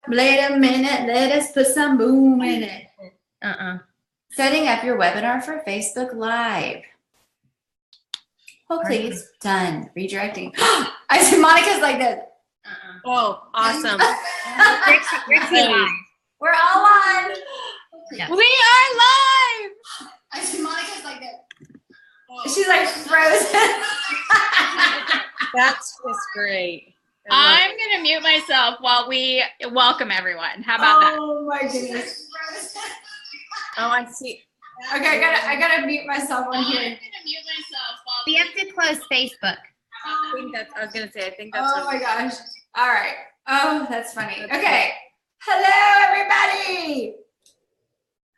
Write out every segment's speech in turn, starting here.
Wait a minute. Let us put some boom in it. Setting up your webinar for Facebook Live. Oh, please. Done. Redirecting. I see Monica's like this. Oh, awesome. We're all on. Yeah. We are live. I see Monica's like this. She's like frozen. That's just great. I'm going to mute myself while we welcome everyone. How about that? Oh my goodness. Oh, I see. Okay, I gotta mute myself on here. I'm going to mute myself while We have to close Facebook. I was gonna say, I think that's. Oh my gosh. All right. Oh, that's funny. Okay. Hello, everybody.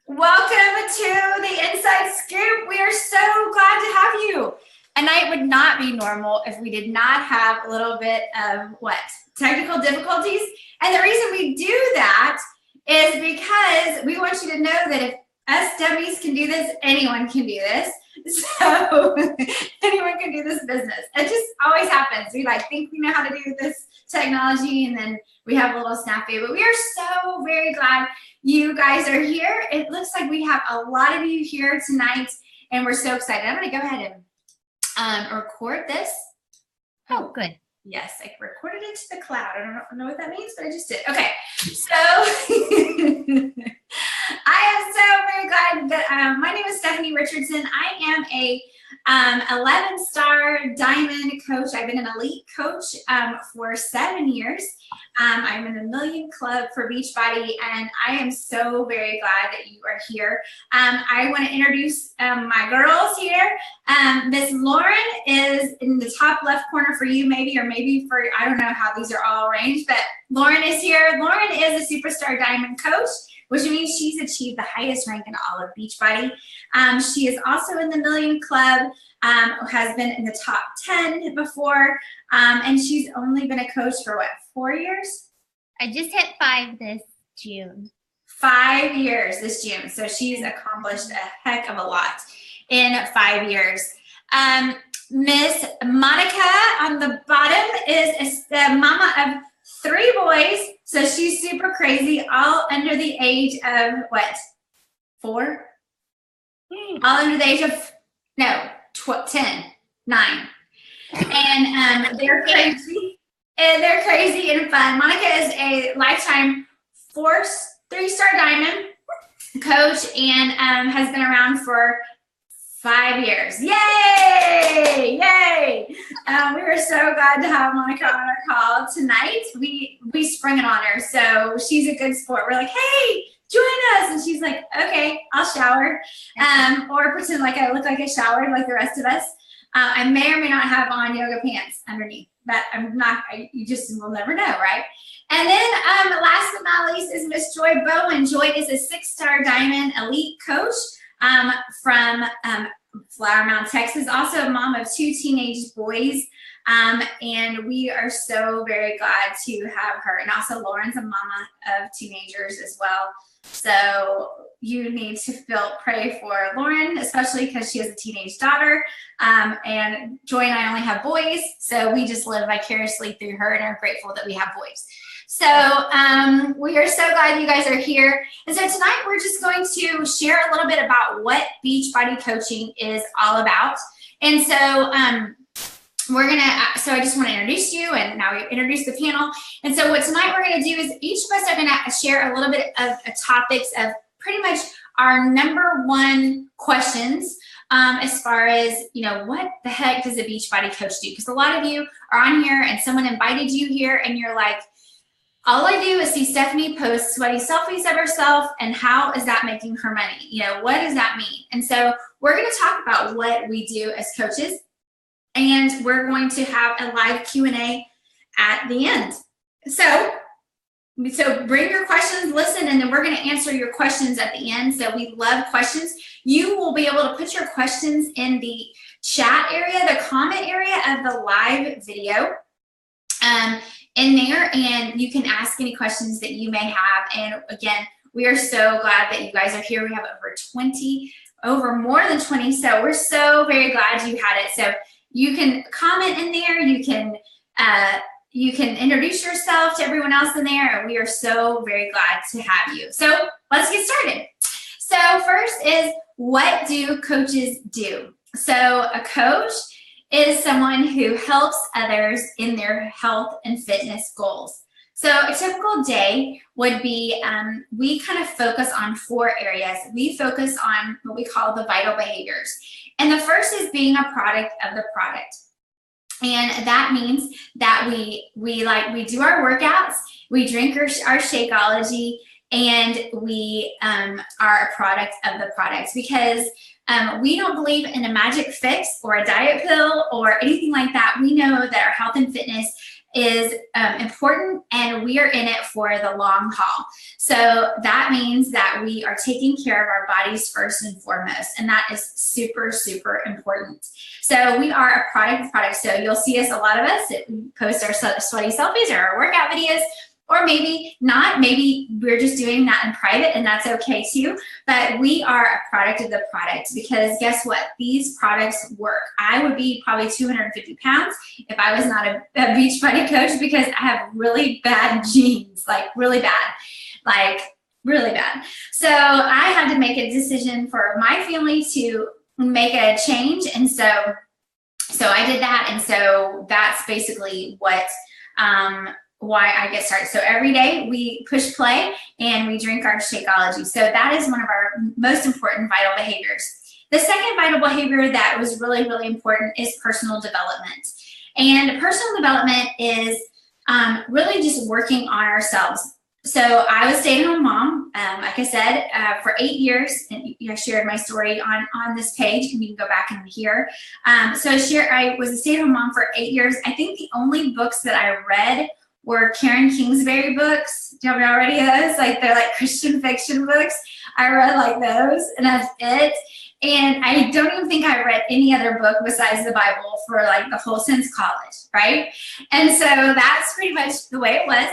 Welcome to the Inside Scoop. We are so glad to have you. A night would not be normal if we did not have a little bit of technical difficulties. And the reason we do that is because we want you to know that if us dummies can do this, anyone can do this. So anyone can do this business. It just always happens. We think we know how to do this technology, and then we have a little snafu. But we are so very glad you guys are here. It looks like we have a lot of you here tonight, and we're so excited. I'm going to go ahead and record this. Oh, good. Yes, I recorded it to the cloud. I don't know what that means, but I just did. Okay, so I am so very glad that my name is Stephanie Richardson. I am a 11-star diamond coach. I've been an elite coach for 7 years. I'm in the Million Club for Beachbody, and I am so very glad that you are here. I want to introduce my girls here. Miss Lauren is in the top left corner for you, maybe, or maybe for, I don't know how these are all arranged, but Lauren is here. Lauren is a superstar diamond coach, which means she's achieved the highest rank in all of Beachbody. She is also in the Million Club, has been in the top 10 before, and she's only been a coach for 4 years? I just hit 5 this June. 5 years this June. So she's accomplished a heck of a lot in 5 years. Miss Monica on the bottom is the mama of 3 boys. So she's super crazy, all under the age of 4? All under the age of, 10, 9. And they're crazy. And they're crazy and fun. Monica is a lifetime 3-star diamond coach and has been around for 5 years. Yay! Yay! We were so glad to have Monica on our call tonight. We sprung it on her, so she's a good sport. We're like, hey, join us. And she's like, okay, I'll shower. Or pretend like I look like I showered like the rest of us. I may or may not have on yoga pants underneath. But I'm not, you just will never know, right? And then last but not least is Miss Joy Bowen. Joy is a 6-star diamond elite coach from Flower Mound, Texas, also a mom of 2 teenage boys. And we are so very glad to have her. And also Lauren's a mama of teenagers as well. So you need to pray for Lauren, especially because she has a teenage daughter. And Joy and I only have boys, so we just live vicariously through her and are grateful that we have boys. So we are so glad you guys are here. And so tonight we're just going to share a little bit about what Beachbody coaching is all about. And so so I just want to introduce you, and now we introduce the panel. And so what tonight we're going to do is each of us are going to share a little bit of topics of pretty much our #1 questions as far as, what the heck does a Beachbody coach do? Because a lot of you are on here and someone invited you here and you're like, all I do is see Stephanie post sweaty selfies of herself, and how is that making her money? What does that mean? And so we're going to talk about what we do as coaches. And we're going to have a live Q&A at the end. So bring your questions, listen, and then we're going to answer your questions at the end. So we love questions. You will be able to put your questions in the chat area, the comment area of the live video in there, and you can ask any questions that you may have. And again, we are so glad that you guys are here. We have more than 20. So we're so very glad you had it. So you can comment in there. You can you can introduce yourself to everyone else in there, and we are so very glad to have you. So let's get started. So first is, what do coaches do? So a coach is someone who helps others in their health and fitness goals. So a typical day would be, we kind of focus on 4 areas. We focus on what we call the vital behaviors. And the first is being a product of the product. And that means that we do our workouts, we drink our Shakeology, and we are a product of the products, because we don't believe in a magic fix or a diet pill or anything like that. We know that our health and fitness is important, and we are in it for the long haul. So that means that we are taking care of our bodies first and foremost, and that is super, super important. So we are a product of products. So you'll see us, a lot of us, post our sweaty selfies or our workout videos, or maybe not. Maybe we're just doing that in private, and that's okay too. But we are a product of the product, because guess what? These products work. I would be probably 250 pounds if I was not a Beachbody coach, because I have really bad genes, like really bad. So I had to make a decision for my family to make a change. And so I did that. And so that's basically what, why I get started. So every day we push play and we drink our Shakeology. So that is one of our most important vital behaviors. The second vital behavior that was really, really important is personal development. And personal development is really just working on ourselves. So I was a stay-at-home mom, like I said, for 8 years, and I shared my story on this page, and you can go back and hear. So I was a stay-at-home mom for 8 years. I think the only books that I read were Karen Kingsbury books. Do you have already those? Like, they're like Christian fiction books. I read like those, and that's it. And I don't even think I read any other book besides the Bible for like the whole since college, right? And so that's pretty much the way it was.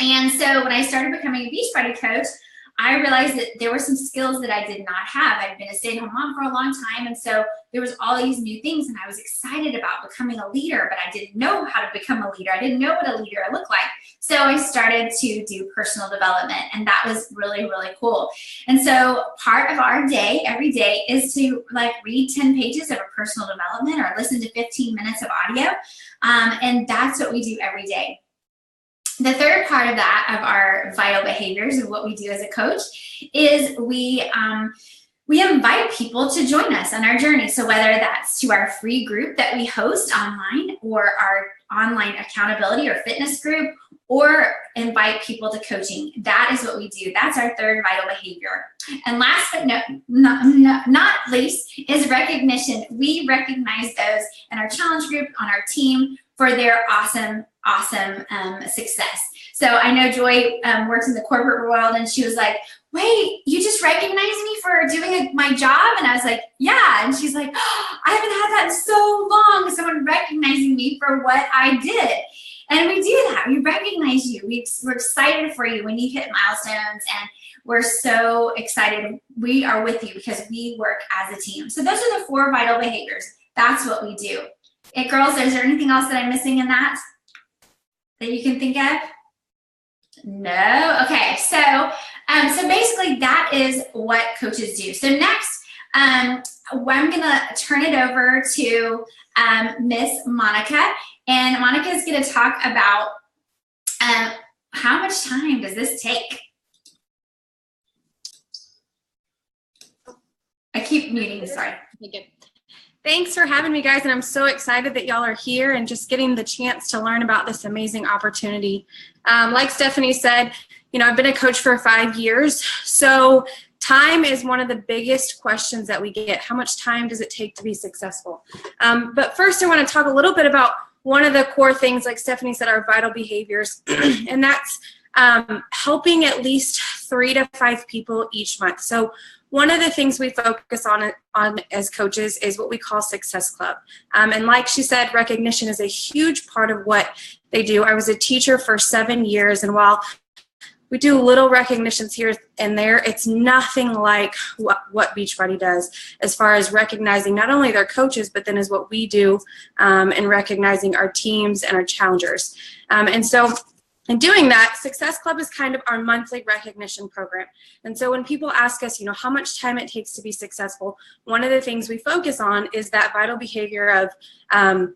And so when I started becoming a Beachbody coach, I realized that there were some skills that I did not have. I'd been a stay-at-home mom for a long time, and so there was all these new things, and I was excited about becoming a leader, but I didn't know how to become a leader. I didn't know what a leader looked like. So I started to do personal development, and that was really, really cool. And so part of our day, every day, is to like read 10 pages of a personal development or listen to 15 minutes of audio, and that's what we do every day. The third part of that, of our vital behaviors of what we do as a coach, is we invite people to join us on our journey. So whether that's to our free group that we host online, or our online accountability or fitness group, or invite people to coaching, that is what we do. That's our third vital behavior. And last but not least is recognition. We recognize those in our challenge group, on our team, for their awesome success. So I know Joy works in the corporate world, and she was like, wait, you just recognized me for doing my job? And I was like, yeah. And she's like, oh, I haven't had that in so long, someone recognizing me for what I did. And we do that. We recognize you. We're excited for you when you hit milestones, and we're so excited. We are with you because we work as a team. So those are the 4 vital behaviors. That's what we do. Hey, girls, is there anything else that I'm missing in that you can think of? No? Okay, so basically that is what coaches do. So next, I'm gonna turn it over to Miss Monica, and Monica is gonna talk about how much time does this take? I keep muting, sorry. Thanks for having me, guys, and I'm so excited that y'all are here and just getting the chance to learn about this amazing opportunity. Like Stephanie said, I've been a coach for 5 years, so time is one of the biggest questions that we get. How much time does it take to be successful? But first, I want to talk a little bit about one of the core things, like Stephanie said, our vital behaviors, and that's helping at least 3 to 5 people each month. So one of the things we focus on as coaches is what we call Success Club. And like she said, recognition is a huge part of what they do. I was a teacher for 7 years, and while we do little recognitions here and there. It's nothing like what Beachbody does as far as recognizing not only their coaches, but then as what we do in recognizing our teams and our challengers. And so in doing that, Success Club is kind of our monthly recognition program. And so when people ask us, how much time it takes to be successful, one of the things we focus on is that vital behavior of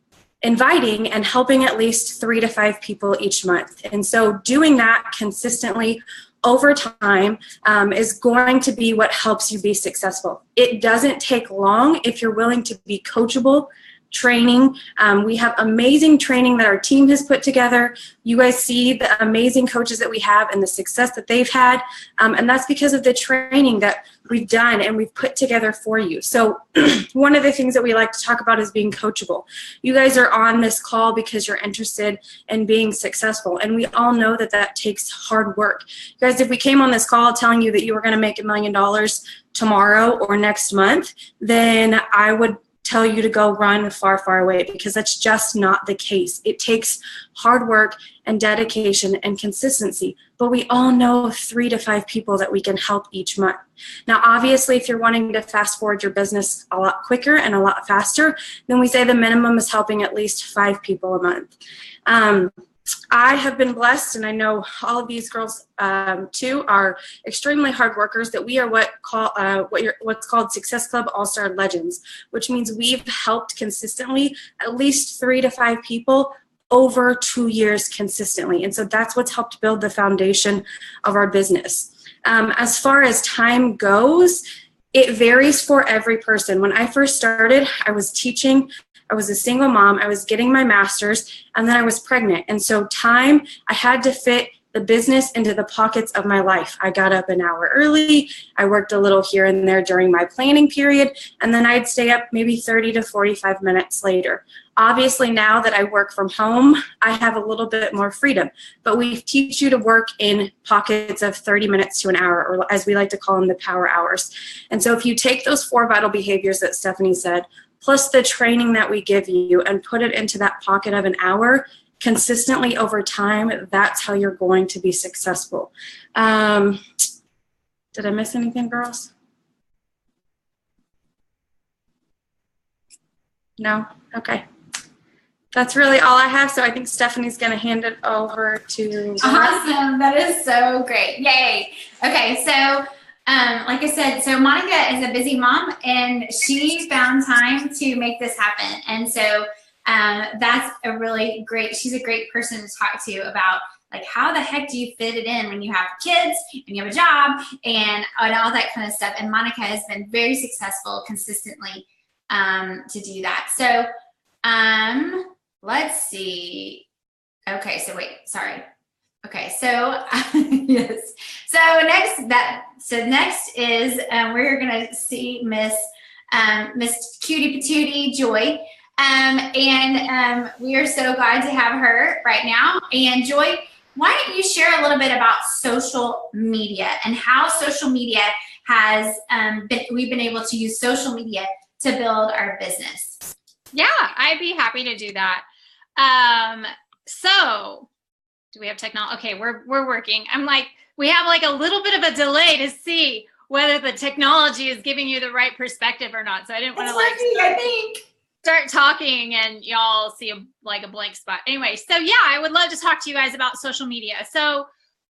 inviting and helping at least 3 to 5 people each month. And so doing that consistently over time is going to be what helps you be successful. It doesn't take long if you're willing to be coachable. Training. We have amazing training that our team has put together. You guys see the amazing coaches that we have and the success that they've had. And that's because of the training that we've done and we've put together for you. So one of the things that we like to talk about is being coachable. You guys are on this call because you're interested in being successful. And we all know that that takes hard work. You guys, if we came on this call telling you that you were going to make $1 million tomorrow or next month, then I would tell you to go run far, far away, because that's just not the case. It takes hard work and dedication and consistency, but we all know 3 to 5 people that we can help each month. Now, obviously, if you're wanting to fast forward your business a lot quicker and a lot faster, then we say the minimum is helping at least 5 people a month. I have been blessed, and I know all of these girls too are extremely hard workers, that we are what's called Success Club All-Star Legends, which means we've helped consistently at least 3 to 5 people over 2 years consistently. And so that's what's helped build the foundation of our business. As far as time goes, it varies for every person. When I first started, I was teaching. I was a single mom, I was getting my master's, and then I was pregnant. And so I had to fit the business into the pockets of my life. I got up an hour early, I worked a little here and there during my planning period, and then I'd stay up maybe 30 to 45 minutes later. Obviously, now that I work from home, I have a little bit more freedom, but we teach you to work in pockets of 30 minutes to an hour, or as we like to call them, the power hours. And so if you take those 4 vital behaviors that Stephanie said, plus the training that we give you, and put it into that pocket of an hour consistently over time, that's how you're going to be successful. Did I miss anything, girls? No? Okay. That's really all I have, so I think Stephanie's going to hand it over to... Awesome. That is so great. Yay. Okay, so... like I said, so Monica is a busy mom, and she found time to make this happen. And so that's a really great, she's a great person to talk to about, like, how the heck do you fit it in when you have kids and you have a job and all that kind of stuff. And Monica has been very successful consistently to do that. So let's see. Okay, so wait, sorry. Okay, so yes. So next is we're gonna see Miss Cutie Patootie Joy, and we are so glad to have her right now. And Joy, why don't you share a little bit about social media and how social media has we've been able to use social media to build our business? Yeah, I'd be happy to do that. So. Do we have technology? Okay, we're working. I'm like, we have like a little bit of a delay to see whether the technology is giving you the right perspective or not. So I didn't want to start talking and y'all see a blank spot. Anyway, so yeah, I would love to talk to you guys about social media. So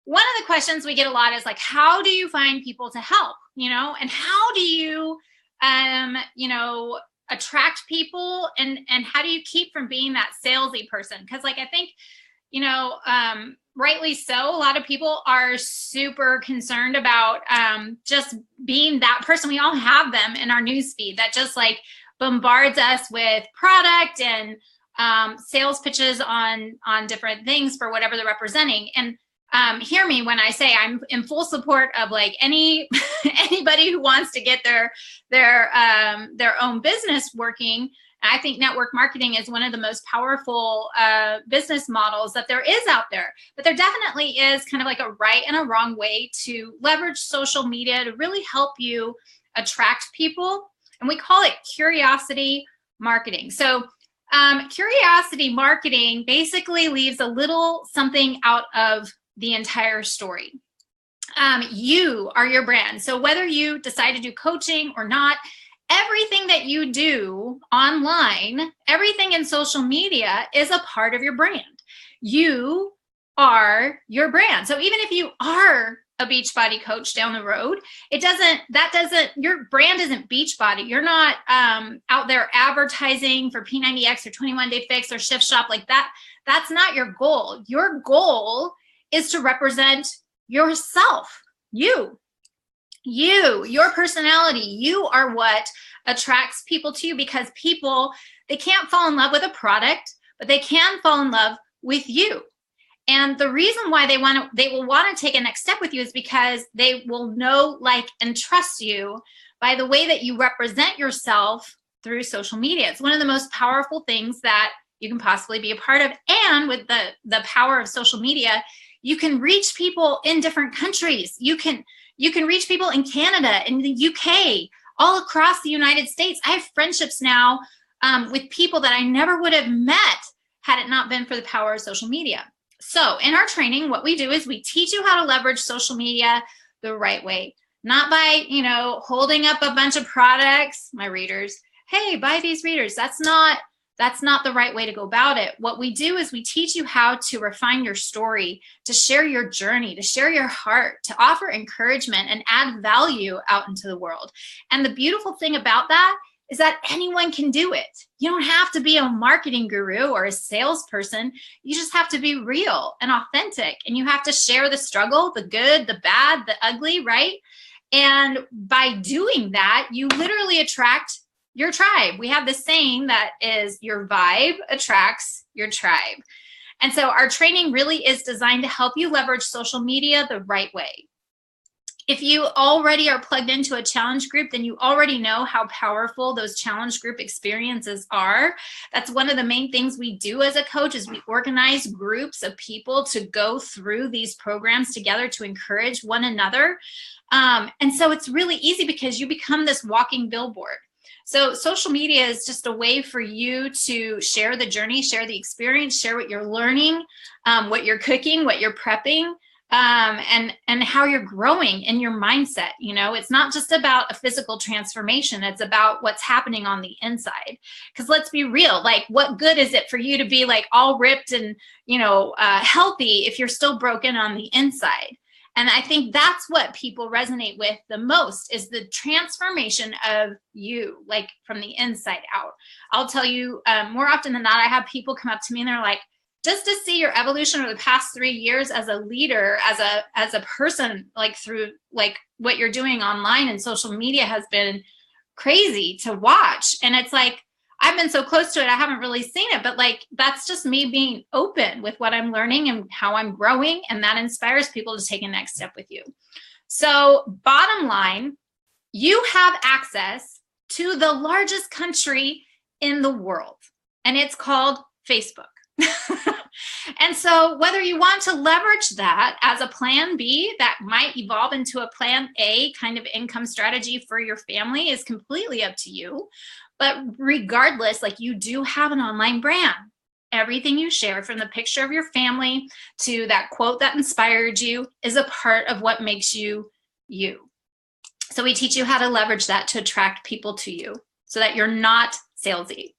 one of the questions we get a lot is like, how do you find people to help? And how do you, attract people, and how do you keep from being that salesy person? Because I think, rightly so, a lot of people are super concerned about just being that person. We all have them in our newsfeed that just bombards us with product and sales pitches on different things for whatever they're representing. And hear me when I say I'm in full support of anybody who wants to get their own business working. I think network marketing is one of the most powerful business models that there is out there. But there definitely is kind of a right and a wrong way to leverage social media to really help you attract people. And we call it curiosity marketing. So curiosity marketing basically leaves a little something out of the entire story. You are your brand. So whether you decide to do coaching or not, everything that you do online, everything in social media is a part of your brand. You are your brand. So even if you are a Beachbody coach down the road, your brand isn't Beachbody. You're not out there advertising for P90X or 21 Day Fix or Shift Shop like that. That's not your goal. Your goal is to represent yourself, your personality. You are what attracts people to you, because people, they can't fall in love with a product, but they can fall in love with you. And the reason why they will want to take a next step with you is because they will know, like, and trust you by the way that you represent yourself through social media. It's one of the most powerful things that you can possibly be a part of. And with the power of social media, you can reach people in different countries. You can reach people in Canada, in the UK, all across the United States. I have friendships now with people that I never would have met had it not been for the power of social media. So in our training, what we do is we teach you how to leverage social media the right way, not by, holding up a bunch of products, my readers, hey, buy these readers. That's not the right way to go about it. What we do is we teach you how to refine your story, to share your journey, to share your heart, to offer encouragement and add value out into the world. And the beautiful thing about that is that anyone can do it. You don't have to be a marketing guru or a salesperson. You just have to be real and authentic. And you have to share the struggle, the good, the bad, the ugly, right? And by doing that, you literally attract your tribe. We have this saying that is, your vibe attracts your tribe. And so our training really is designed to help you leverage social media the right way. If you already are plugged into a challenge group, then you already know how powerful those challenge group experiences are. That's one of the main things we do as a coach, is we organize groups of people to go through these programs together to encourage one another. And so it's really easy because you become this walking billboard. So social media is just a way for you to share the journey, share the experience, share what you're learning, what you're cooking, what you're prepping, and how you're growing in your mindset. It's not just about a physical transformation. It's about what's happening on the inside. Because let's be real, like, what good is it for you to be like all ripped and, healthy if you're still broken on the inside? And I think that's what people resonate with the most, is the transformation of you, like from the inside out. I'll tell you, more often than not, I have people come up to me and they're like, just to see your evolution over the past 3 years as a leader, as a person, like through like what you're doing online and social media has been crazy to watch. And it's like, I've been so close to it, I haven't really seen it, but like, that's just me being open with what I'm learning and how I'm growing. And that inspires people to take a next step with you. So bottom line, you have access to the largest country in the world, and it's called Facebook. And so whether you want to leverage that as a plan B that might evolve into a plan A kind of income strategy for your family is completely up to you. But regardless, like, you do have an online brand. Everything you share, from the picture of your family to that quote that inspired you, is a part of what makes you you. So we teach you how to leverage that to attract people to you, so that you're not salesy,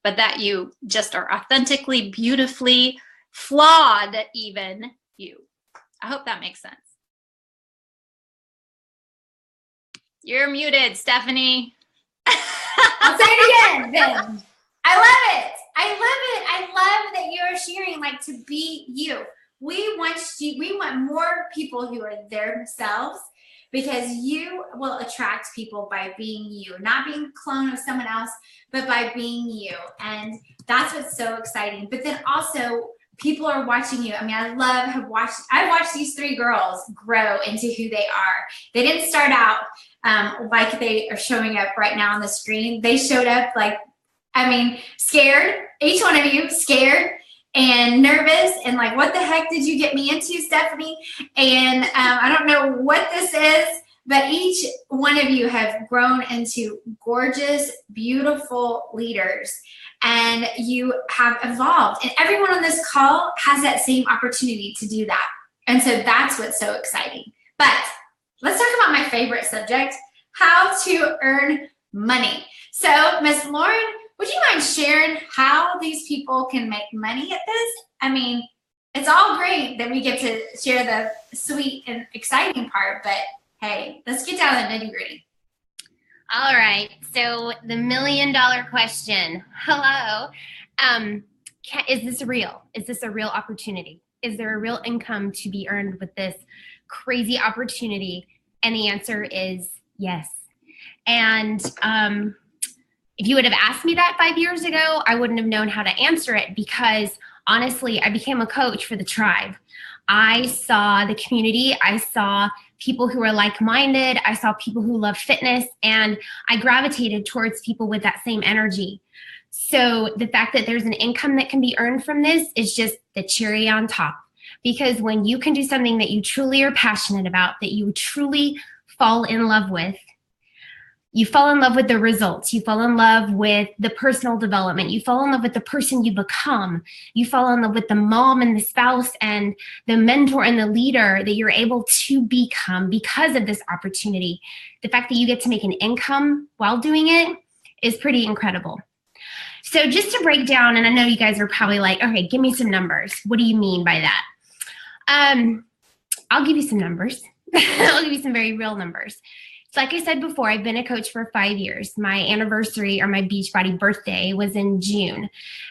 but that you just are authentically, beautifully, flawed, even you. I hope that makes sense. You're muted, Stephanie. I'll say it again then. I love it. I love that you're sharing, like, to be you. We want more people who are themselves, because you will attract people by being you, not being a clone of someone else, but by being you. And that's what's so exciting. But then also, people are watching you. I mean, I watched these 3 girls grow into who they are. They didn't start out like they are showing up right now on the screen. They showed up scared. Each one of you scared and nervous and like, what the heck did you get me into, Stephanie? And I don't know what this is, but each one of you have grown into gorgeous, beautiful leaders. And you have evolved. And everyone on this call has that same opportunity to do that. And so that's what's so exciting. But let's talk about my favorite subject, how to earn money. So Miss Lauren, would you mind sharing how these people can make money at this? I mean, it's all great that we get to share the sweet and exciting part, but hey, let's get down to the nitty-gritty. All right. So the $1 million question. Hello. Is this real? Is this a real opportunity? Is there a real income to be earned with this crazy opportunity? And the answer is yes. And if you would have asked me that 5 years ago, I wouldn't have known how to answer it, because honestly, I became a coach for the tribe. I saw the community. I saw people who are like-minded. I saw people who love fitness, and I gravitated towards people with that same energy. So the fact that there's an income that can be earned from this is just the cherry on top. Because when you can do something that you truly are passionate about, that you truly fall in love with, you fall in love with the results. You fall in love with the personal development. You fall in love with the person you become. You fall in love with the mom and the spouse and the mentor and the leader that you're able to become because of this opportunity. The fact that you get to make an income while doing it is pretty incredible. So just to break down, and I know you guys are probably like, okay, give me some numbers. What do you mean by that? I'll give you some numbers. I'll give you some very real numbers. So like I said before, I've been a coach for 5 years. My anniversary, or my Beachbody birthday, was in June.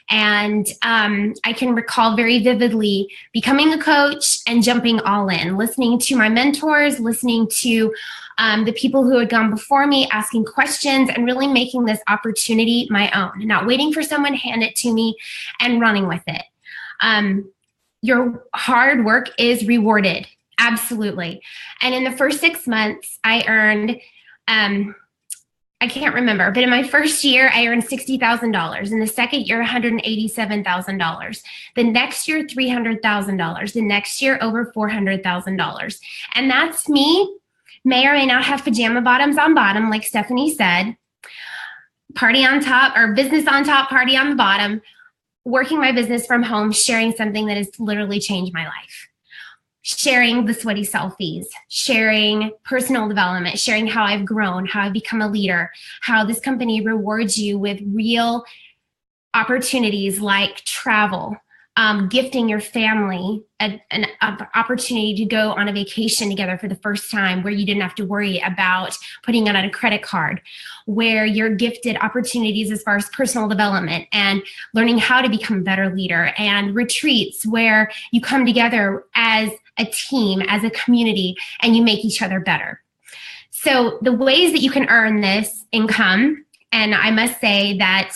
And I can recall very vividly becoming a coach and jumping all in, listening to my mentors, listening to the people who had gone before me, asking questions, and really making this opportunity my own, not waiting for someone to hand it to me and running with it. Your hard work is rewarded. Absolutely. And in the first 6 months, I earned, I can't remember, but in my first year, I earned $60,000. In the second year, $187,000. The next year, $300,000. The next year, over $400,000. And that's me. May or may not have pajama bottoms on bottom, like Stephanie said. Party on top, or business on top, party on the bottom. Working my business from home, sharing something that has literally changed my life. Sharing the sweaty selfies, sharing personal development, sharing how I've grown, how I've become a leader, how this company rewards you with real opportunities like travel, gifting your family an opportunity to go on a vacation together for the first time, where you didn't have to worry about putting it on a credit card, where you're gifted opportunities as far as personal development and learning how to become a better leader, and retreats where you come together as a team, as a community, and you make each other better. So the ways that you can earn this income, and I must say that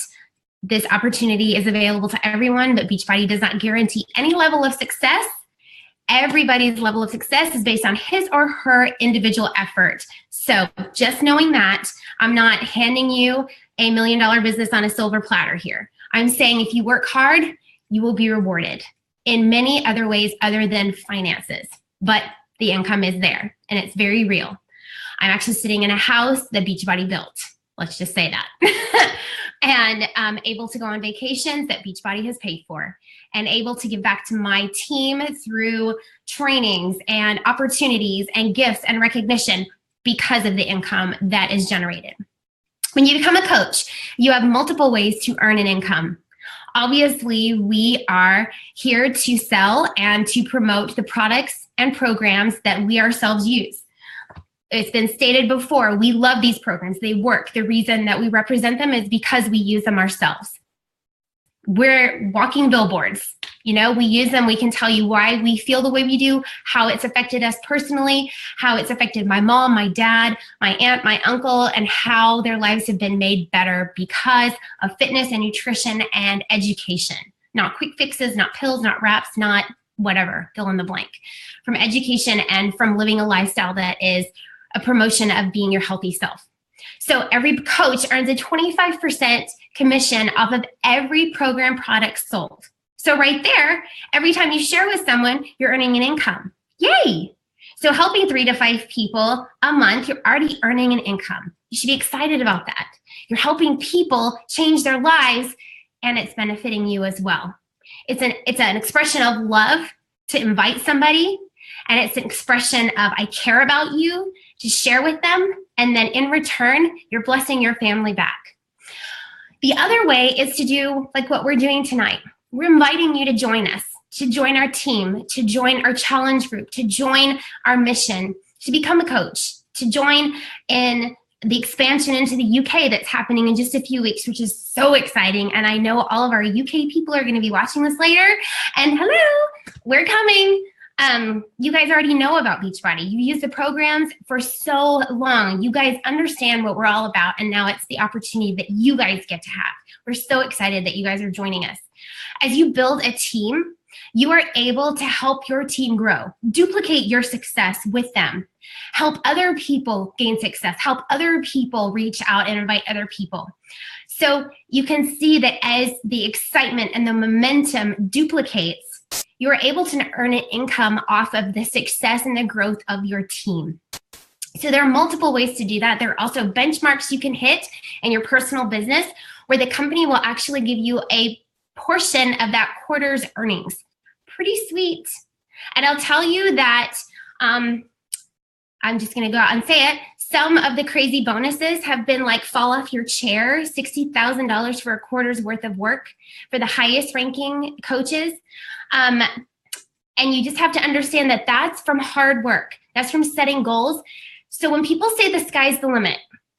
this opportunity is available to everyone, but Beachbody does not guarantee any level of success. Everybody's level of success is based on his or her individual effort. So just knowing that, I'm not handing you a $1 million business on a silver platter here. I'm saying if you work hard, you will be rewarded in many other ways other than finances. But the income is there, and it's very real. I'm actually sitting in a house that Beachbody built. Let's just say that. And able to go on vacations that Beachbody has paid for, and able to give back to my team through trainings and opportunities and gifts and recognition because of the income that is generated. When you become a coach, you have multiple ways to earn an income. Obviously, we are here to sell and to promote the products and programs that we ourselves use. It's been stated before, we love these programs. They work. The reason that we represent them is because we use them ourselves. We're walking billboards. You know, we use them. We can tell you why we feel the way we do, how it's affected us personally, how it's affected my mom, my dad, my aunt, my uncle, and how their lives have been made better because of fitness and nutrition and education. Not quick fixes, not pills, not wraps, not whatever, fill in the blank. From education and from living a lifestyle that is a promotion of being your healthy self. So every coach earns a 25% commission off of every program product sold. So right there, every time you share with someone, you're earning an income. Yay! So helping 3 to 5 people a month, you're already earning an income. You should be excited about that. You're helping people change their lives, and it's benefiting you as well. It's an expression of love to invite somebody And it's an expression of I care about you to share with them. And then in return, you're blessing your family back. The other way is to do like what we're doing tonight. We're inviting you to join us, to join our team, to join our challenge group, to join our mission, to become a coach, to join in the expansion into the UK that's happening in just a few weeks, which is so exciting. And I know all of our UK people are going to be watching this later. And hello, we're coming. You guys already know about Beachbody. You use the programs for so long. You guys understand what we're all about. And now it's the opportunity that you guys get to have. We're so excited that you guys are joining us. As you build a team, you are able to help your team grow, duplicate your success with them, help other people gain success, help other people reach out and invite other people. So you can see that as the excitement and the momentum duplicates, you are able to earn an income off of the success and the growth of your team. So there are multiple ways to do that. There are also benchmarks you can hit in your personal business where the company will actually give you a portion of that quarter's earnings. Pretty sweet. And I'll tell you that, I'm just going to go out and say it. Some of the crazy bonuses have been like fall off your chair, $60,000 for a quarter's worth of work for the highest ranking coaches. And you just have to understand that that's from hard work. That's from setting goals. So when people say the sky's the limit,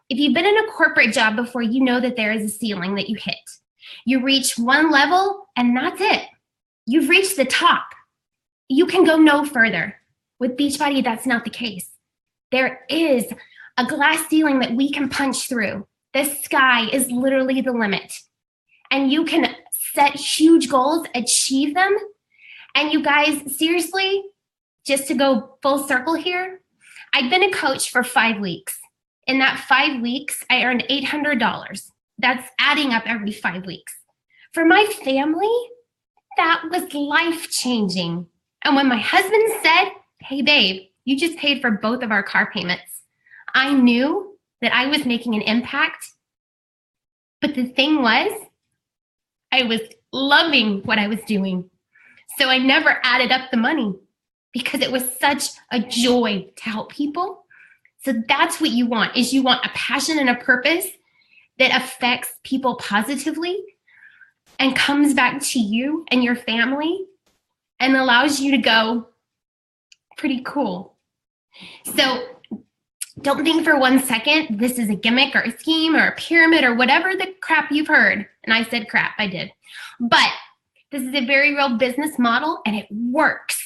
if you've been in a corporate job before, you know that there is a ceiling that you hit. You reach one level and that's it. You've reached the top. You can go no further. With Beachbody, that's not the case. There is a glass ceiling that we can punch through. The sky is literally the limit. And you can set huge goals, achieve them. And you guys, seriously, just to go full circle here, I've been a coach for 5 weeks. In that 5 weeks, I earned $800. That's adding up every 5 weeks. For my family, that was life-changing. And when my husband said, hey, babe, you just paid for both of our car payments, I knew that I was making an impact. But the thing was, I was loving what I was doing. So I never added up the money because it was such a joy to help people. So that's what you want, is you want a passion and a purpose that affects people positively and comes back to you and your family and allows you to go, pretty cool. So don't think for 1 second this is a gimmick or a scheme or a pyramid or whatever the crap you've heard. And I said crap, I did. But this is a very real business model and it works.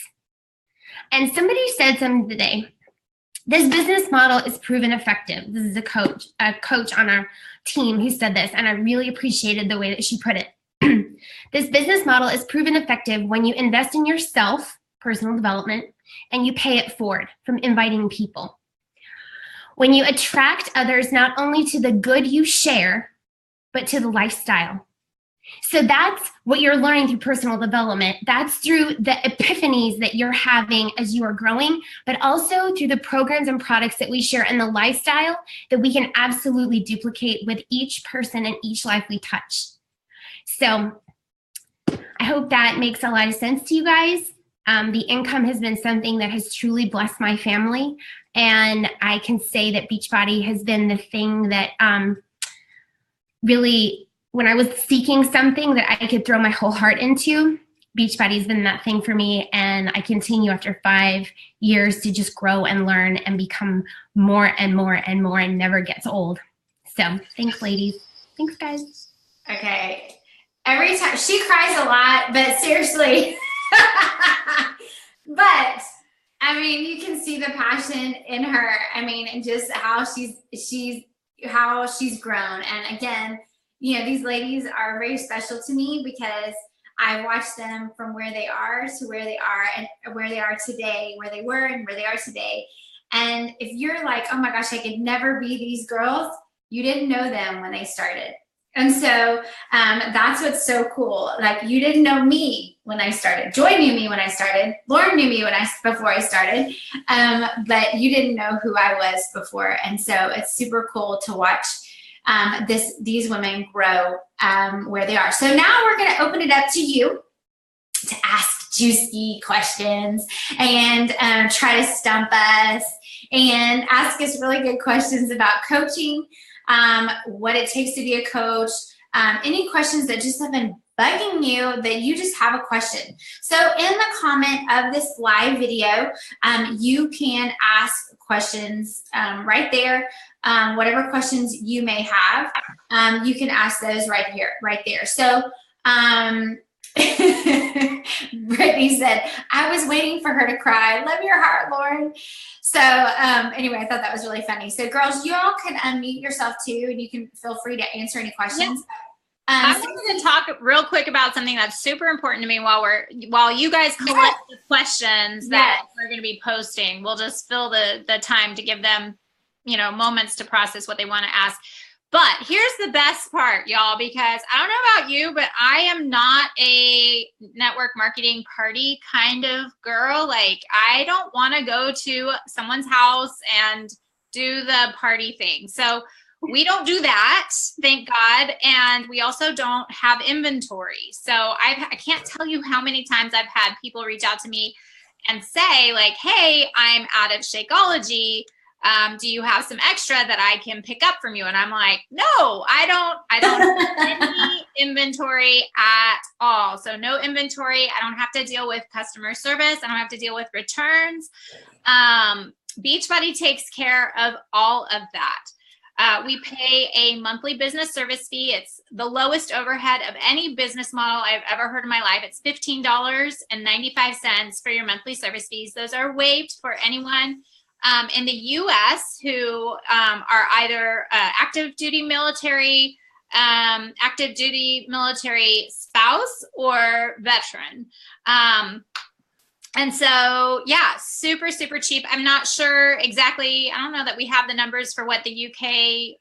And somebody said something today. This business model is proven effective. This is a coach on our team who said this, and I really appreciated the way that she put it. This business model is proven effective when you invest in yourself, personal development, and you pay it forward from inviting people. When you attract others not only to the good you share, but to the lifestyle. So that's what you're learning through personal development. That's through the epiphanies that you're having as you are growing, but also through the programs and products that we share and the lifestyle that we can absolutely duplicate with each person and each life we touch. So I hope that makes a lot of sense to you guys. The income has been something that has truly blessed my family. And I can say that Beachbody has been the thing that really, when I was seeking something that I could throw my whole heart into, Beachbody's been that thing for me. And I continue after 5 years to just grow and learn and become more and more and more and never gets old. So thanks, ladies. Thanks, guys. Okay. Every time she cries a lot, but seriously, but I mean, you can see the passion in her. I mean, and just how she's grown. And again, you know, these ladies are very special to me because I watched them from where they are to where they are and where they are today, where they were and where they are today. And if you're like, oh my gosh, I could never be these girls, you didn't know them when they started. And so that's what's so cool. Like, you didn't know me when I started. Joy knew me when I started. Lauren knew me before I started. But you didn't know who I was before. And so it's super cool to watch these women grow where they are. So now we're going to open it up to you to ask juicy questions and try to stump us and ask us really good questions about coaching, what it takes to be a coach, any questions that just have been bugging you that you just have a question. So in the comment of this live video, you can ask questions right there. Whatever questions you may have, you can ask those right there. So Brittany said, I was waiting for her to cry. Love your heart, Lauren. So anyway, I thought that was really funny. So girls, you all can unmute yourself too, and you can feel free to answer any questions. Yep. I wanted to talk real quick about something that's super important to me while you guys collect the questions that we're going to be posting. We'll just fill the time to give them, moments to process what they want to ask. But here's the best part, y'all, because I don't know about you, but I am not a network marketing party kind of girl. Like, I don't want to go to someone's house and do the party thing. So we don't do that, thank God. And we also don't have inventory. So I can't tell you how many times I've had people reach out to me and say like, hey, I'm out of Shakeology. Do you have some extra that I can pick up from you? And I'm like, no, I don't have any inventory at all. So no inventory. I don't have to deal with customer service. I don't have to deal with returns. Beachbody takes care of all of that. We pay a monthly business service fee. It's the lowest overhead of any business model I've ever heard in my life. It's $15.95 for your monthly service fees. Those are waived for anyone in the U.S. who are either active duty military spouse or veteran. And so, yeah, super, super cheap. I'm not sure exactly. I don't know that we have the numbers for what the UK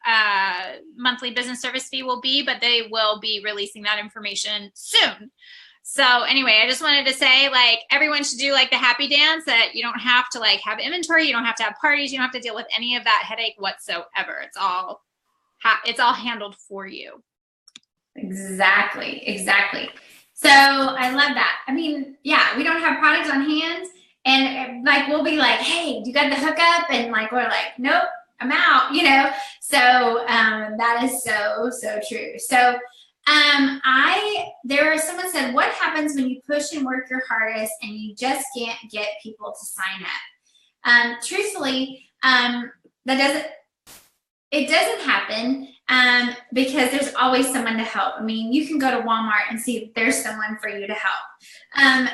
monthly business service fee will be, but they will be releasing that information soon. So anyway, I just wanted to say, like, everyone should do like the happy dance, that you don't have to like have inventory. You don't have to have parties. You don't have to deal with any of that headache whatsoever. It's all handled for you. Exactly. So I love that. I mean, yeah, we don't have products on hand, and like we'll be like, hey, you got the hookup? And like we're like, nope, I'm out, So that is so true. So someone said, what happens when you push and work your hardest and you just can't get people to sign up? Truthfully, it doesn't happen. Because there's always someone to help. I mean, you can go to Walmart and see if there's someone for you to help.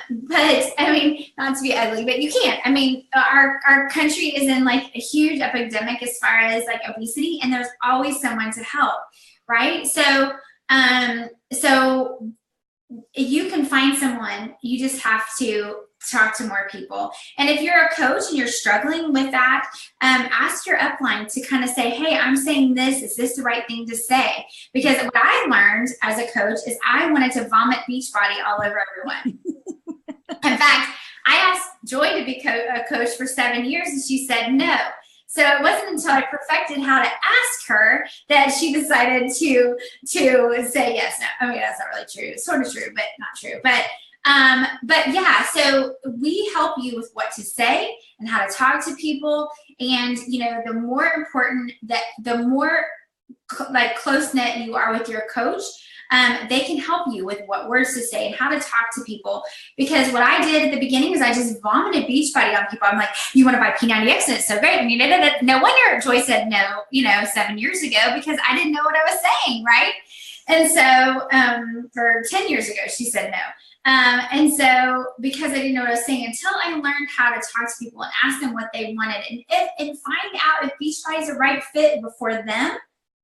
But I mean, not to be ugly, but you can't. I mean, our country is in like a huge epidemic as far as like obesity, and there's always someone to help, right? So you can find someone. You just have to talk to more people. And if you're a coach and you're struggling with that, ask your upline to kind of say, hey, I'm saying this. Is this the right thing to say? Because what I learned as a coach is I wanted to vomit Beachbody all over everyone. In fact, I asked Joy to be a coach for 7 years, and she said no. So it wasn't until I perfected how to ask her that she decided to say yes. No, I mean, that's not really true. It's sort of true, but not true. But yeah, so we help you with what to say and how to talk to people. And, the more important the more like close knit you are with your coach, they can help you with what words to say and how to talk to people. Because what I did at the beginning is I just vomited Beachbody on people. I'm like, you want to buy P90X and it's so great. And no wonder Joy said no, 7 years ago, because I didn't know what I was saying, right? And so for 10 years ago, she said no. And so because I didn't know what I was saying, until I learned how to talk to people and ask them what they wanted and find out if Beachbody is the right fit before them,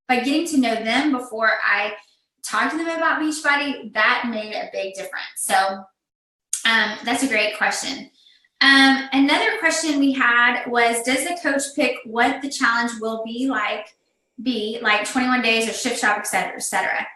by getting to know them before I talk to them about Beachbody, that made a big difference. So that's a great question. Another question we had was, does the coach pick what the challenge will be like 21 days or shift shop, et cetera, et cetera?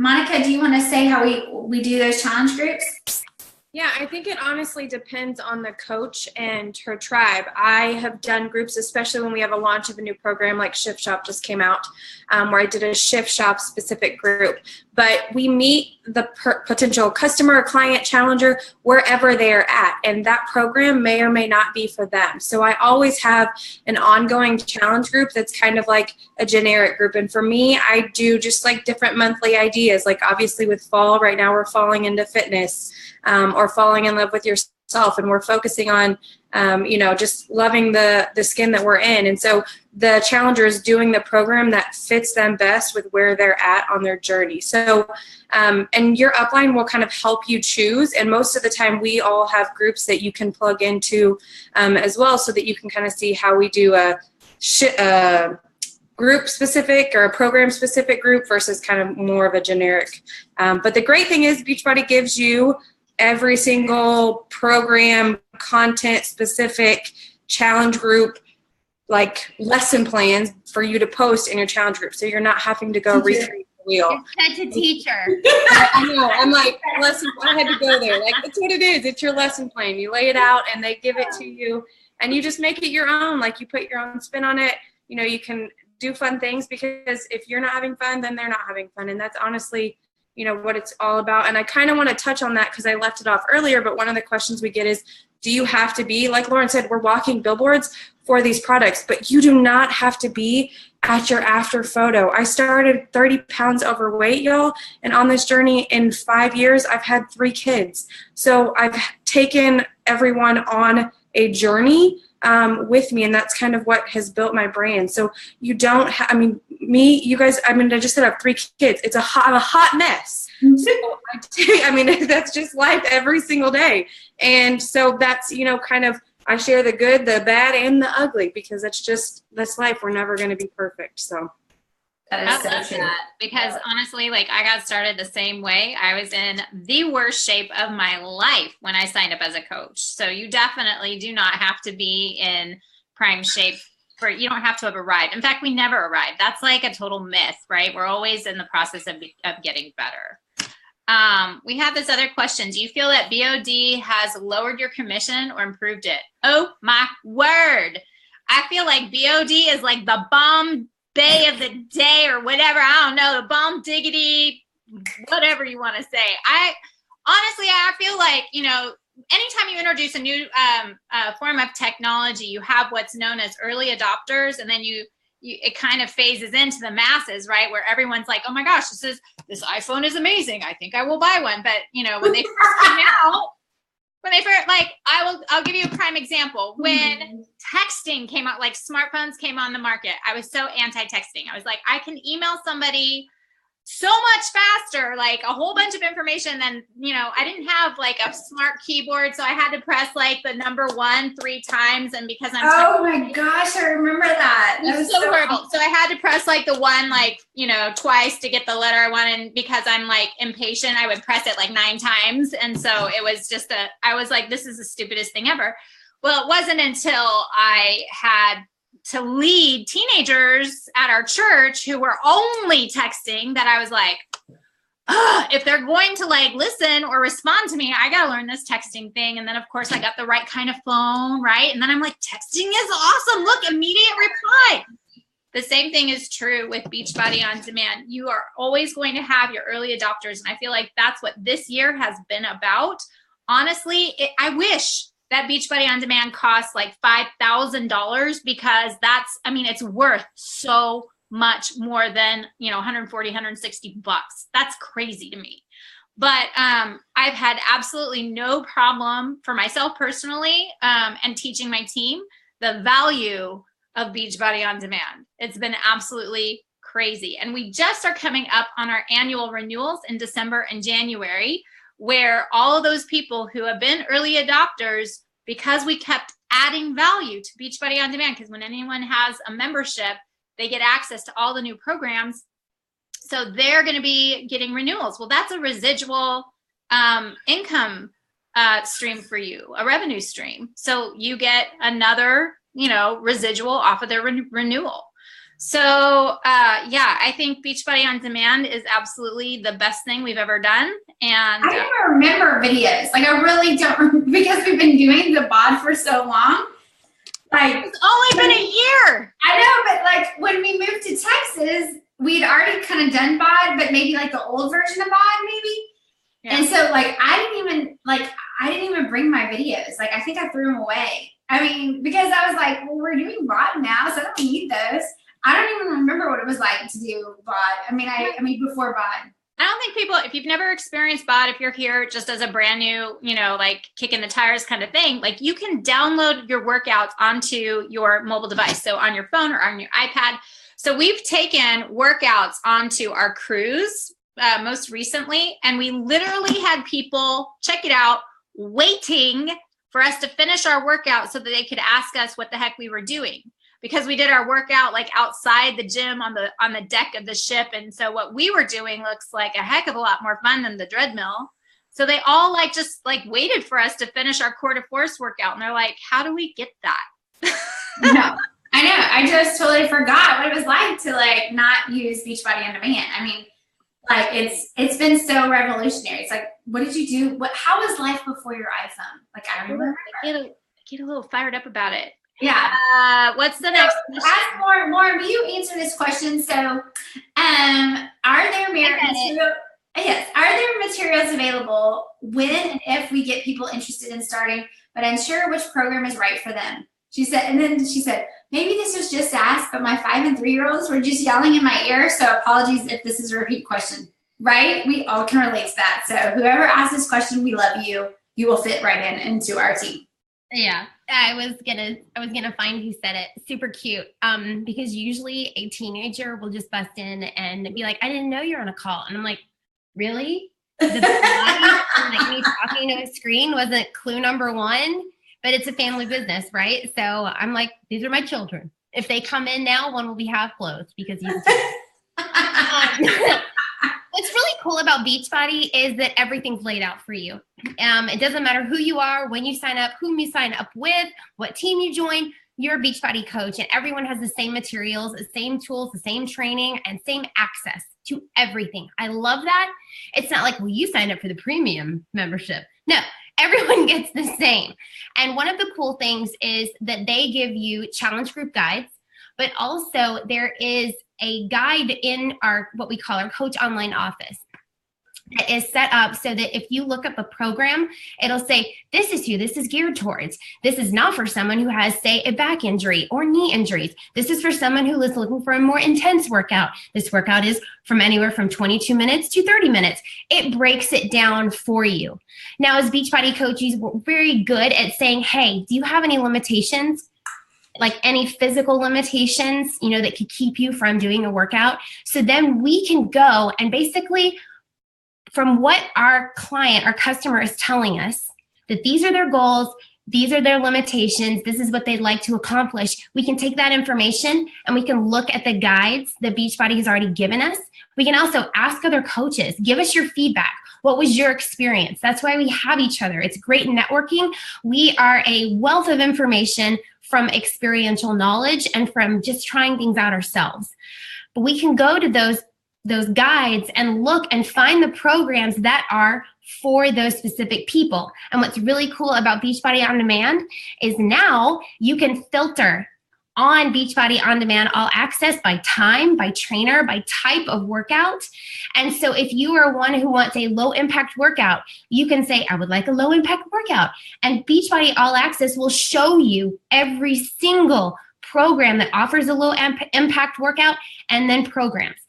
Monica, do you want to say how we do those challenge groups? Yeah, I think it honestly depends on the coach and her tribe. I have done groups, especially when we have a launch of a new program like Shift Shop just came out, where I did a Shift Shop specific group. But we meet the potential customer, client, challenger, wherever they're at. And that program may or may not be for them. So I always have an ongoing challenge group that's kind of like a generic group. And for me, I do just like different monthly ideas. Like obviously with fall, right now we're falling into fitness, or falling in love with yourself. And we're focusing on, just loving the skin that we're in. And so the challenger is doing the program that fits them best with where they're at on their journey. So, and your upline will kind of help you choose. And most of the time we all have groups that you can plug into as well, so that you can kind of see how we do a group specific or a program specific group versus kind of more of a generic. But the great thing is Beachbody gives you every single program, content specific challenge group, like lesson plans for you to post in your challenge group. So you're not having to go recreate the wheel. You're such a teacher. I know. I'm like, I had to go there. Like, that's what it is. It's your lesson plan. You lay it out and they give it to you and you just make it your own. Like you put your own spin on it. You can do fun things, because if you're not having fun, then they're not having fun. And that's honestly what it's all about. And I kind of want to touch on that because I left it off earlier, but one of the questions we get is, do you have to be, like Lauren said, we're walking billboards for these products, but you do not have to be at your after photo. I started 30 pounds overweight, y'all, and on this journey in 5 years, I've had 3 kids. So I've taken everyone on a journey with me, and that's kind of what has built my brand. So you don't you guys, I just said I have 3 kids. It's a hot mess. So that's just life every single day. And so that's, kind of, I share the good, the bad, and the ugly, because that's life. We're never going to be perfect. So that is so true. Because honestly, like I got started the same way. I was in the worst shape of my life when I signed up as a coach. So you definitely do not have to be in prime shape you don't have to have arrived. In fact, we never arrive. That's like a total myth, right? We're always in the process of getting better. We have this other question. Do you feel that BOD has lowered your commission or improved it? Oh my word. I feel like BOD is like the bomb bay of the day or whatever. I don't know, the bomb diggity, whatever you want to say. I feel like, anytime you introduce a new form of technology, you have what's known as early adopters, and then it kind of phases into the masses, right? Where everyone's like, oh my gosh, this iPhone is amazing. I think I will buy one. But when they first came out, I'll give you a prime example. When texting came out, like smartphones came on the market, I was so anti-texting. I was like, I can email somebody so much faster, like a whole bunch of information than, I didn't have like a smart keyboard. So I had to press like the number 1 3 times. And because oh my gosh, I remember that. It was so horrible. So I had to press like the 1, twice to get the letter I wanted. And because I'm like impatient, I would press it like 9 times. And so it was just I was like, this is the stupidest thing ever. Well, it wasn't until I had to lead teenagers at our church who were only texting that I was like, if they're going to like listen or respond to me, I got to learn this texting thing. And then of course I got the right kind of phone, right? And then I'm like, texting is awesome. Look, immediate reply. The same thing is true with Beachbody On Demand. You are always going to have your early adopters. And I feel like that's what this year has been about. Honestly, I wish that Beachbody On Demand costs like $5,000, because it's worth so much more than, 140, 160 bucks. That's crazy to me. But I've had absolutely no problem for myself personally and teaching my team the value of Beachbody On Demand. It's been absolutely crazy. And we just are coming up on our annual renewals in December and January, where all of those people who have been early adopters, because we kept adding value to Beachbody On Demand, because when anyone has a membership, they get access to all the new programs. So they're going to be getting renewals. Well, that's a residual income stream for you, a revenue stream. So you get another, residual off of their renewal. So I think Beachbody On Demand is absolutely the best thing we've ever done. And I don't remember videos. Like I really don't, because we've been doing the bod for so long. Like it's only been a year. I know, but like when we moved to Texas, we'd already kind of done bod, but maybe like the old version of bod, maybe. so like, I didn't even bring my videos. Like, I think I threw them away. I mean, because I was like, well, we're doing VOD now, so I don't need those. I don't even remember what it was like to do VOD. I mean, before VOD. I don't think people, if you've never experienced BOD, if you're here just as a brand new, like kicking the tires kind of thing, like you can download your workouts onto your mobile device. So on your phone or on your iPad. So we've taken workouts onto our cruise most recently, and we literally had people, check it out, waiting for us to finish our workout so that they could ask us what the heck we were doing. Because we did our workout like outside the gym on the deck of the ship. And so what we were doing looks like a heck of a lot more fun than the treadmill. So they all just waited for us to finish our core to force workout. And they're like, how do we get that? No, I know. I just totally forgot what it was like to not use Beachbody on demand. I mean, it's been so revolutionary. It's like, what did you do? How was life before your iPhone? I don't remember. I get a little fired up about it. Yeah. What's the next question? Ask Lauren, will you answer this question? So, are there materials available when and if we get people interested in starting, but unsure which program is right for them? She said, maybe this was just asked, but my 5 and 3-year-olds were just yelling in my ear. So apologies if this is a repeat question, right? We all can relate to that. So whoever asked this question, we love you. You will fit right into our team. Yeah, I was gonna find who said it. Super cute. Because usually a teenager will just bust in and be like, I didn't know you're on a call. And I'm like, really? The body, me talking to a screen wasn't clue number one, but it's a family business, right? So I'm like, these are my children. If they come in now, one will be half clothed because he's What's really cool about Beachbody is that everything's laid out for you. It doesn't matter who you are, when you sign up, whom you sign up with, what team you join, you're a Beachbody coach, and everyone has the same materials, the same tools, the same training, and same access to everything. I love that. It's not like, well, you signed up for the premium membership. No, everyone gets the same. And one of the cool things is that they give you challenge group guides, but also there is a guide in what we call our coach online office. It is set up so that if you look up a program, it'll say, this is who this is geared towards. This is not for someone who has, say, a back injury or knee injuries. This is for someone who is looking for a more intense workout. This workout is from anywhere from 22 minutes to 30 minutes. It breaks it down for you. Now, as Beachbody coaches, we're very good at saying, hey, do you have any limitations? Like any physical limitations, that could keep you from doing a workout. So then we can go and basically, from what our customer is telling us, that these are their goals, these are their limitations, this is what they'd like to accomplish. We can take that information and we can look at the guides that Beachbody has already given us. We can also ask other coaches, give us your feedback. What was your experience? That's why we have each other. It's great networking. We are a wealth of information from experiential knowledge and from just trying things out ourselves. But we can go to those guides and look and find the programs that are for those specific people. And what's really cool about Beachbody On Demand is now you can filter on Beachbody On Demand All Access by time, by trainer, by type of workout. And so if you are one who wants a low impact workout, you can say, I would like a low impact workout. And Beachbody All Access will show you every single program that offers a low impact workout and then programs.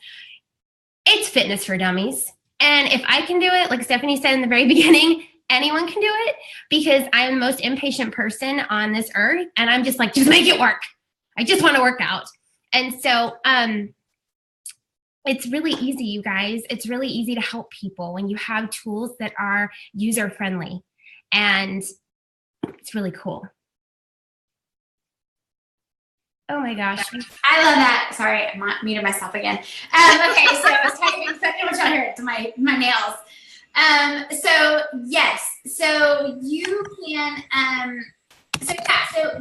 It's fitness for dummies. And if I can do it, like Stephanie said in the very beginning, anyone can do it, because I'm the most impatient person on this earth. And I'm just like, just make it work. I just want to work out. And so it's really easy, you guys. It's really easy to help people when you have tools that are user friendly. And it's really cool. Oh my gosh. I love that. Sorry, I muted myself again. Okay, so I was typing so much on here to my nails. So yes, so you can, so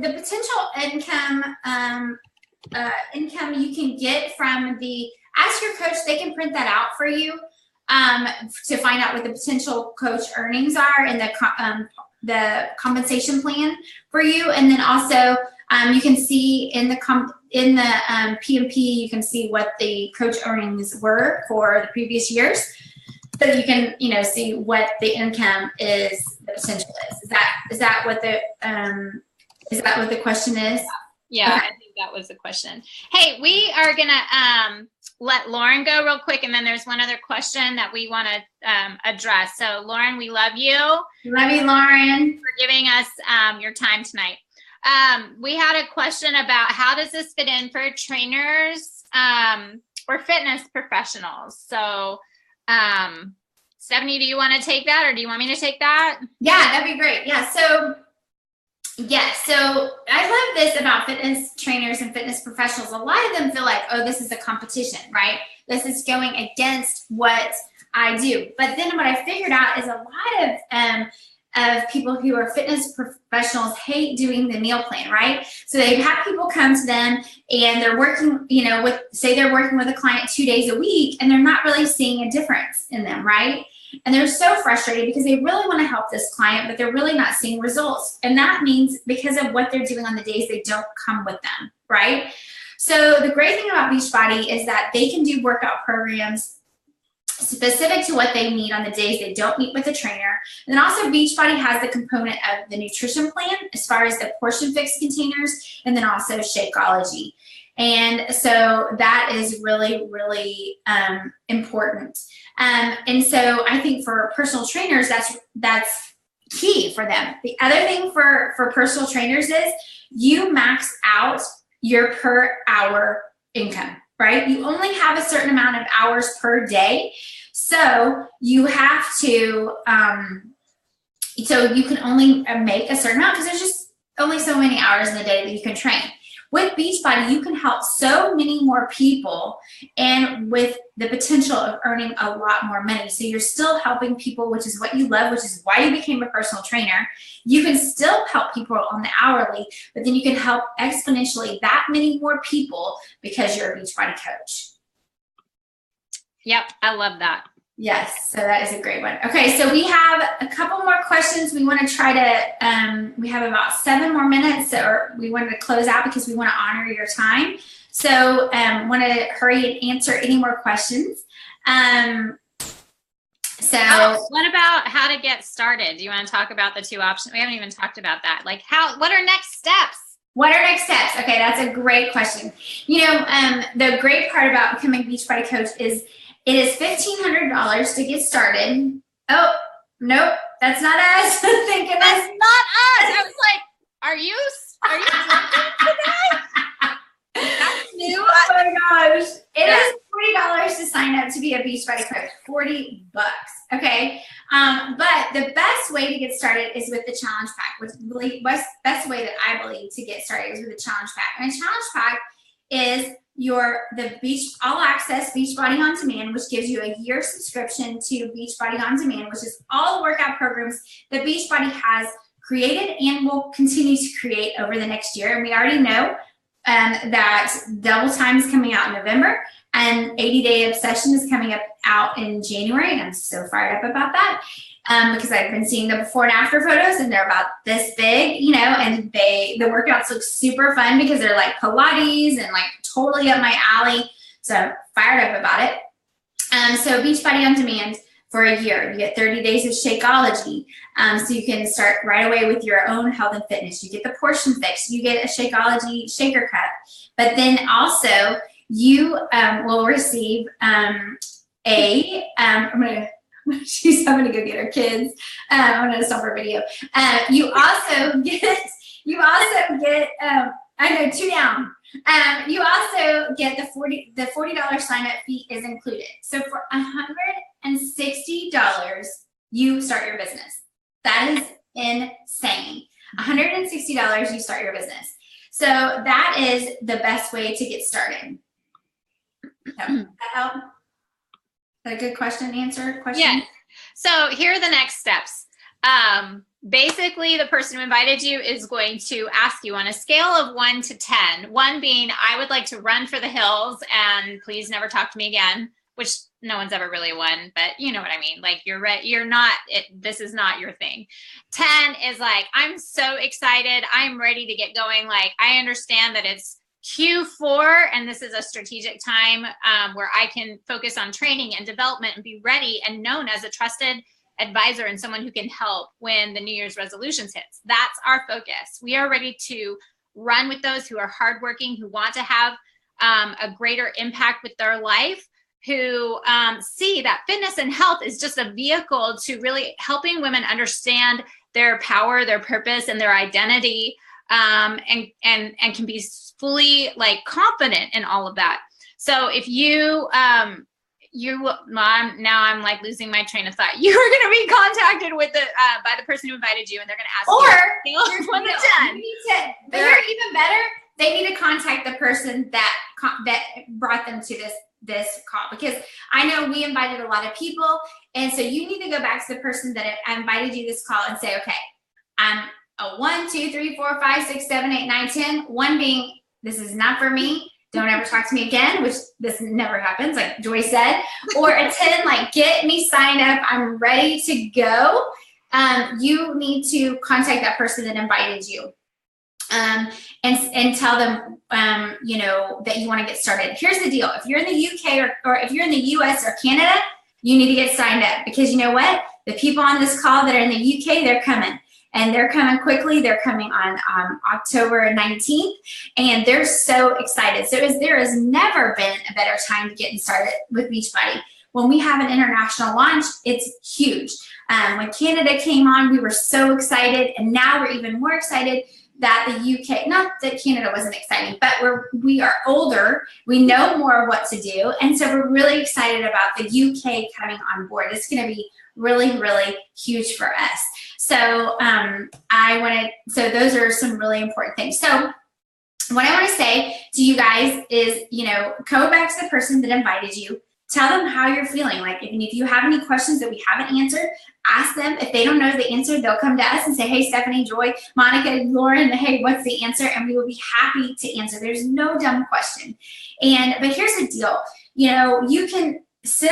the potential income you can get from ask your coach, they can print that out for you to find out what the potential coach earnings are and the compensation plan for you. And then also you can see in the PMP, you can see what the coach earnings were for the previous years. so you can, see what the income is, the potential is. Is that what the question is? Yeah, Okay. I think that was the question. Hey, we are gonna let Lauren go real quick, and then there's one other question that we want to address. So, Lauren, we love you. Love you, Lauren, for giving us your time tonight. We had a question about how does this fit in for trainers or fitness professionals. So, Stephanie, do you want to take that, or do you want me to take that? Yeah, that'd be great. Yeah. So I love this about fitness trainers and fitness professionals. A lot of them feel like, oh, this is a competition, right? This is going against what I do. But then what I figured out is a lot of people who are fitness professionals hate doing the meal plan, right? So they have people come to them and they're working, say they're working with a client 2 days a week and they're not really seeing a difference in them, right? And they're so frustrated because they really want to help this client, but they're really not seeing results. And that means because of what they're doing on the days they don't come with them, right? So the great thing about Beachbody is that they can do workout programs specific to what they need on the days they don't meet with a trainer. And then also Beachbody has the component of the nutrition plan as far as the portion fix containers, and then also Shakeology. And so that is really, really important. And so I think for personal trainers, that's key for them. The other thing for personal trainers is you max out your per hour income, right? You only have a certain amount of hours per day. So you have to, so you can only make a certain amount because there's just only so many hours in the day that you can train. With Beachbody, you can help so many more people and with the potential of earning a lot more money. So you're still helping people, which is what you love, which is why you became a personal trainer. You can still help people on the hourly, but then you can help exponentially that many more people because you're a Beachbody coach. Yep, I love that. Yes, so that is a great one. Okay, so we have a couple more questions. We want to try to, we have about 7 more minutes, or we wanted to close out because we want to honor your time. So want to hurry and answer any more questions. What about how to get started? Do you want to talk about the 2 options? We haven't even talked about that. Like what are next steps? What are next steps? Okay, that's a great question. The great part about becoming a Beachbody coach is it is $1,500 to get started. Oh, nope, that's not us. Thank goodness. That's not us. I was like, are you today? That's new. Oh my gosh. It is $40 to sign up to be a Beachbody coach. $40. Okay. But the best way to get started is with the challenge pack, which really was best way that I believe to get started is with the challenge pack. And a challenge pack is the all access Beachbody on Demand, which gives you a year subscription to Beachbody on Demand, which is all the workout programs that Beachbody has created and will continue to create over the next year. And we already know that Double Time is coming out in November and 80-Day Obsession is coming out in January. And I'm so fired up about that because I've been seeing the before and after photos and they're about this big, and the workouts look super fun because they're like Pilates and like totally up my alley. So I'm fired up about it. So Beachbody on Demand for a year. You get 30 days of Shakeology. So you can start right away with your own health and fitness. You get the portion fix. You get a Shakeology shaker cup. But then also you will receive she's having to go get her kids. I'm going to stop her video. You also get, I know, 2 down. You also get the $40 sign up fee is included. So for $160, you start your business. That is insane. $160, you start your business. So that is the best way to get started. So, that help? Is that a good question? Yeah. So here are the next steps. Basically, the person who invited you is going to ask you on a scale of 1 to 10, 1 being, I would like to run for the hills and please never talk to me again, which no one's ever really won, but you know what I mean? Like this is not your thing. 10 is like, I'm so excited. I'm ready to get going. Like, I understand that it's Q4, and this is a strategic time where I can focus on training and development and be ready and known as a trusted advisor and someone who can help when the New Year's resolutions hits. That's our focus. We are ready to run with those who are hardworking, who want to have a greater impact with their life, who see that fitness and health is just a vehicle to really helping women understand their power, their purpose, and their identity, and can be fully like confident in all of that. So if you now I'm like losing my train of thought. You are going to be contacted with the by the person who invited you, and they're going to ask you. Or when they're done. But you're even better. They need to contact the person that brought them to this call, because I know we invited a lot of people, and so you need to go back to the person that invited you this call and say, okay, I'm a 1, 2, 3, 4, 5, 6, 7, 8, 9, 10. 1 being, this is not for me. Don't ever talk to me again, which this never happens, like Joy said. Or a 10, like, get me signed up. I'm ready to go. You need to contact that person that invited you. And tell them, that you want to get started. Here's the deal. If you're in the UK or if you're in the US or Canada, you need to get signed up, because you know what? The people on this call that are in the UK, they're coming. And they're coming quickly. They're coming on October 19th, and they're so excited. So there has never been a better time to get started with Beachbody. When we have an international launch, it's huge. When Canada came on, we were so excited, and now we're even more excited that the UK, not that Canada wasn't exciting, but we are older, we know more what to do, and so we're really excited about the UK coming on board. It's going to be really, really huge for us. So so those are some really important things. So what I want to say to you guys is, go back to the person that invited you. Tell them how you're feeling. Like, if you have any questions that we haven't answered, ask them. If they don't know the answer, they'll come to us and say, hey, Stephanie, Joy, Monica, Lauren, hey, what's the answer? And we will be happy to answer. There's no dumb question. But here's the deal. You can sit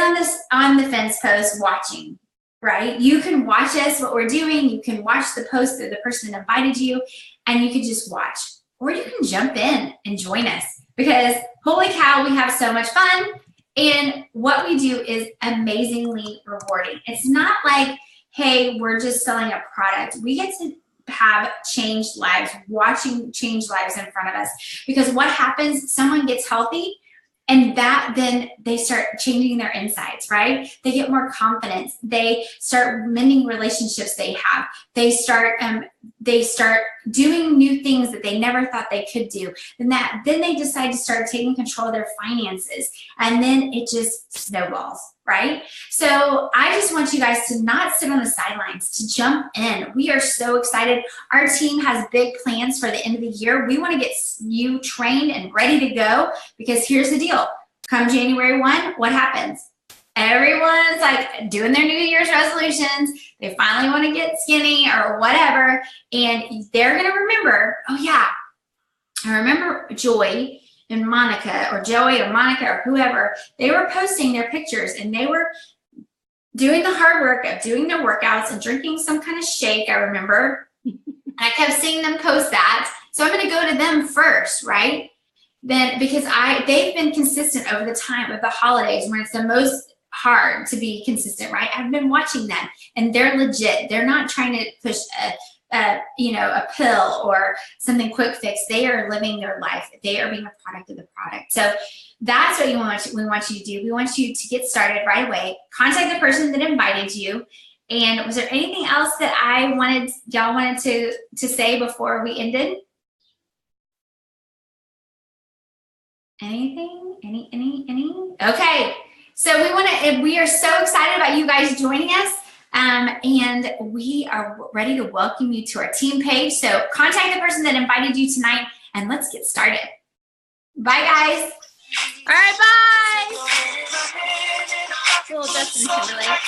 on the fence post watching, right? You can watch us, what we're doing. You can watch the post of the person that invited you, and you can just watch. Or you can jump in and join us, because holy cow, we have so much fun. And what we do is amazingly rewarding. It's not like, hey, we're just selling a product. We get to have changed lives, watching change lives in front of us. Because what happens, someone gets healthy, and then they start changing their insides, right? They get more confidence. They start mending relationships they have. They start doing new things that they never thought they could do. Then they decide to start taking control of their finances, and then it just snowballs, right? So I just want you guys to not sit on the sidelines, to jump in. We are so excited. Our team has big plans for the end of the year. We want to get you trained and ready to go, because here's the deal. Come January 1, what happens? Everyone's like doing their New Year's resolutions. They finally want to get skinny or whatever. And they're going to remember, oh yeah, I remember Joy and Monica, or Joey or Monica or whoever, they were posting their pictures, and they were doing the hard work of doing their workouts and drinking some kind of shake, I remember. And I kept seeing them post that. So I'm going to go to them first, right? Then, because they've been consistent over the time of the holidays when it's the most hard to be consistent, right? I've been watching them, and they're legit. They're not trying to push a pill or something quick fix. They are living their life. They are being a product of the product. So that's what we want you to do. We want you to get started right away. Contact the person that invited you. And was there anything else that y'all wanted to say before we ended? Anything? Any? Okay. So we are so excited about you guys joining us. And we are ready to welcome you to our team page. So contact the person that invited you tonight, and let's get started. Bye, guys. All right, bye. Little Justin Timberlake.